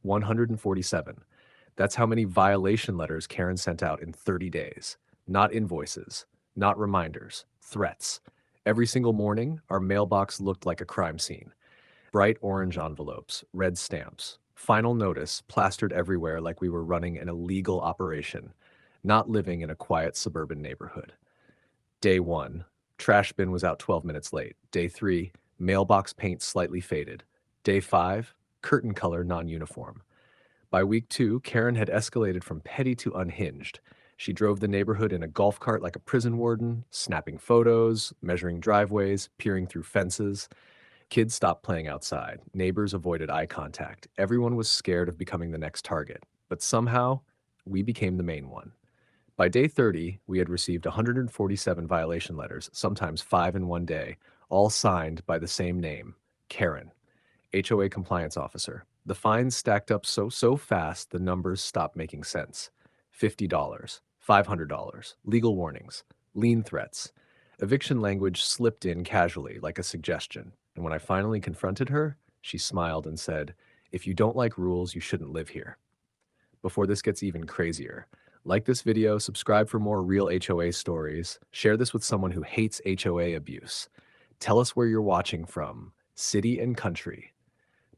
147. That's how many violation letters Karen sent out in 30 days. Not invoices, not reminders, threats. Every single morning, our mailbox looked like a crime scene. Bright orange envelopes, red stamps, final notice plastered everywhere like we were running an illegal operation, not living in a quiet suburban neighborhood. Day 1, trash bin was out 12 minutes late. Day 3, mailbox paint slightly faded. Day 5, curtain color non-uniform. By week 2, Karen had escalated from petty to unhinged. She drove the neighborhood in a golf cart like a prison warden, snapping photos, measuring driveways, peering through fences. Kids stopped playing outside. Neighbors avoided eye contact. Everyone was scared of becoming the next target. But somehow, we became the main one. By day 30, we had received 147 violation letters, sometimes 5 in one day, all signed by the same name, Karen, HOA compliance officer. The fines stacked up so fast the numbers stopped making sense. $50, $500, legal warnings, lien threats. Eviction language slipped in casually like a suggestion. And when I finally confronted her, she smiled and said, "If you don't like rules, you shouldn't live here." Before this gets even crazier, like this video, subscribe for more real HOA stories, share this with someone who hates HOA abuse. Tell us where you're watching from, city and country,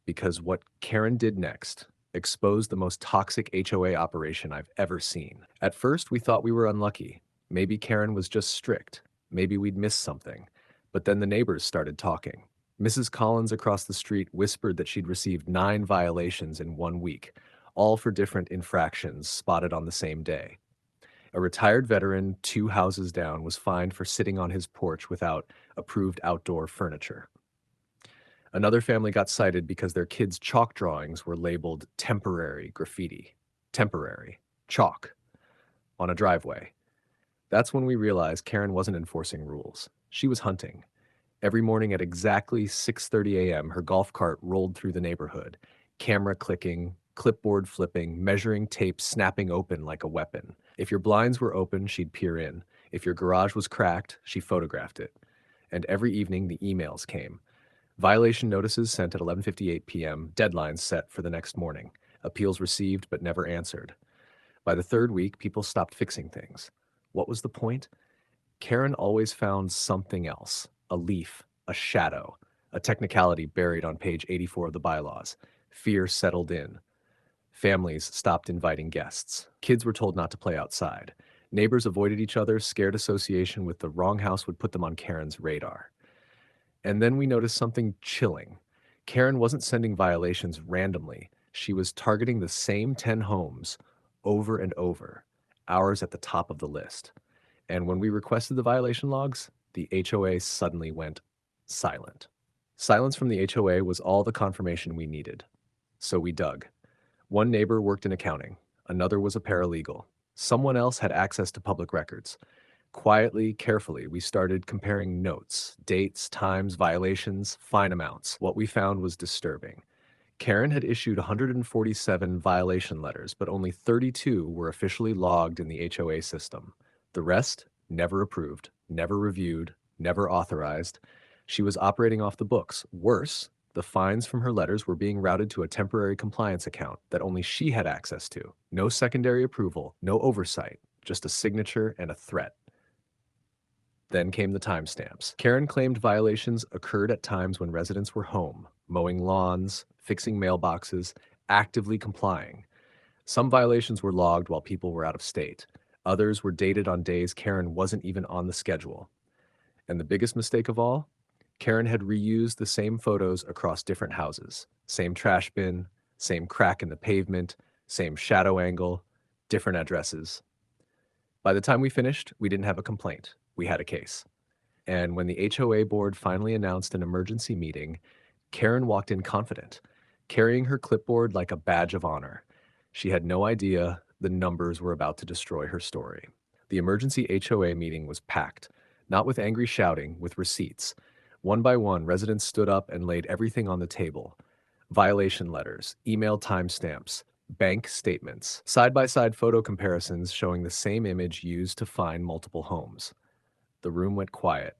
because what Karen did next exposed the most toxic HOA operation I've ever seen. At first, we thought we were unlucky. Maybe Karen was just strict. Maybe we'd missed something. But then the neighbors started talking. Mrs. Collins across the street whispered that she'd received 9 violations in 1 week, all for different infractions spotted on the same day. A retired veteran 2 houses down was fined for sitting on his porch without approved outdoor furniture. Another family got cited because their kids' chalk drawings were labeled temporary graffiti, temporary, chalk, on a driveway. That's when we realized Karen wasn't enforcing rules. She was hunting. Every morning at exactly 6:30 a.m., her golf cart rolled through the neighborhood, camera clicking, clipboard flipping, measuring tape snapping open like a weapon. If your blinds were open, she'd peer in. If your garage was cracked, she photographed it. And every evening, the emails came. Violation notices sent at 11:58 p.m., deadlines set for the next morning. Appeals received but never answered. By the 3rd week, people stopped fixing things. What was the point? Karen always found something else, a leaf, a shadow, a technicality buried on page 84 of the bylaws. Fear settled in. Families stopped inviting guests. Kids were told not to play outside. Neighbors avoided each other, scared association with the wrong house would put them on Karen's radar. And then we noticed something chilling. Karen wasn't sending violations randomly. She was targeting the same 10 homes over and over, ours at the top of the list. And when we requested the violation logs, the HOA suddenly went silent. Silence from the HOA was all the confirmation we needed. So we dug. One neighbor worked in accounting. Another was a paralegal. Someone else had access to public records. Quietly, carefully, we started comparing notes, dates, times, violations, fine amounts. What we found was disturbing. Karen had issued 147 violation letters, but only 32 were officially logged in the HOA system. The rest, never approved, never reviewed, never authorized. She was operating off the books. Worse, the fines from her letters were being routed to a temporary compliance account that only she had access to. No secondary approval, no oversight, just a signature and a threat. Then came the timestamps. Karen claimed violations occurred at times when residents were home, mowing lawns, fixing mailboxes, actively complying. Some violations were logged while people were out of state. Others were dated on days Karen wasn't even on the schedule. And the biggest mistake of all, Karen had reused the same photos across different houses. Same trash bin, same crack in the pavement, same shadow angle, different addresses. By the time we finished, we didn't have a complaint. We had a case. And when the HOA board finally announced an emergency meeting, Karen walked in confident, carrying her clipboard like a badge of honor. She had no idea the numbers were about to destroy her story. The emergency HOA meeting was packed, not with angry shouting, with receipts. One by one, residents stood up and laid everything on the table. Violation letters, email timestamps, bank statements, side-by-side photo comparisons showing the same image used to find multiple homes. The room went quiet.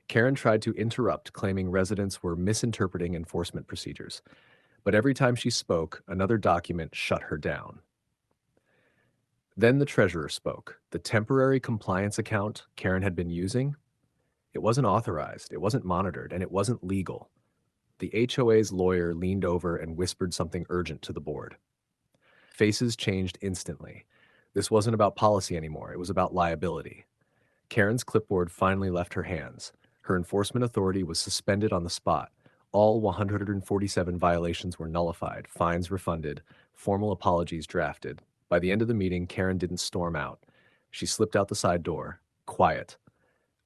Karen tried to interrupt, claiming residents were misinterpreting enforcement procedures. But every time she spoke, another document shut her down. Then the treasurer spoke. The temporary compliance account Karen had been using, it wasn't authorized, it wasn't monitored, and it wasn't legal. The HOA's lawyer leaned over and whispered something urgent to the board. Faces changed instantly. This wasn't about policy anymore, it was about liability. Karen's clipboard finally left her hands. Her enforcement authority was suspended on the spot. All 147 violations were nullified, fines refunded, formal apologies drafted. By the end of the meeting, Karen didn't storm out. She slipped out the side door, quiet,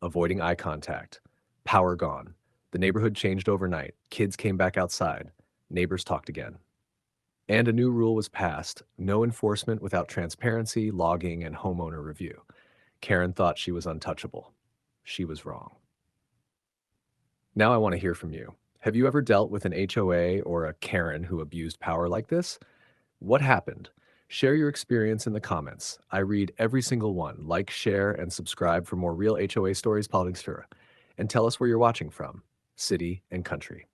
avoiding eye contact. Power gone. The neighborhood changed overnight. Kids came back outside. Neighbors talked again. And a new rule was passed: no enforcement without transparency, logging, and homeowner review. Karen thought she was untouchable. She was wrong. Now I want to hear from you. Have you ever dealt with an HOA or a Karen who abused power like this? What happened? Share your experience in the comments. I read every single one. Like, share, and subscribe for more real HOA stories, politics, and tell us where you're watching from, city and country.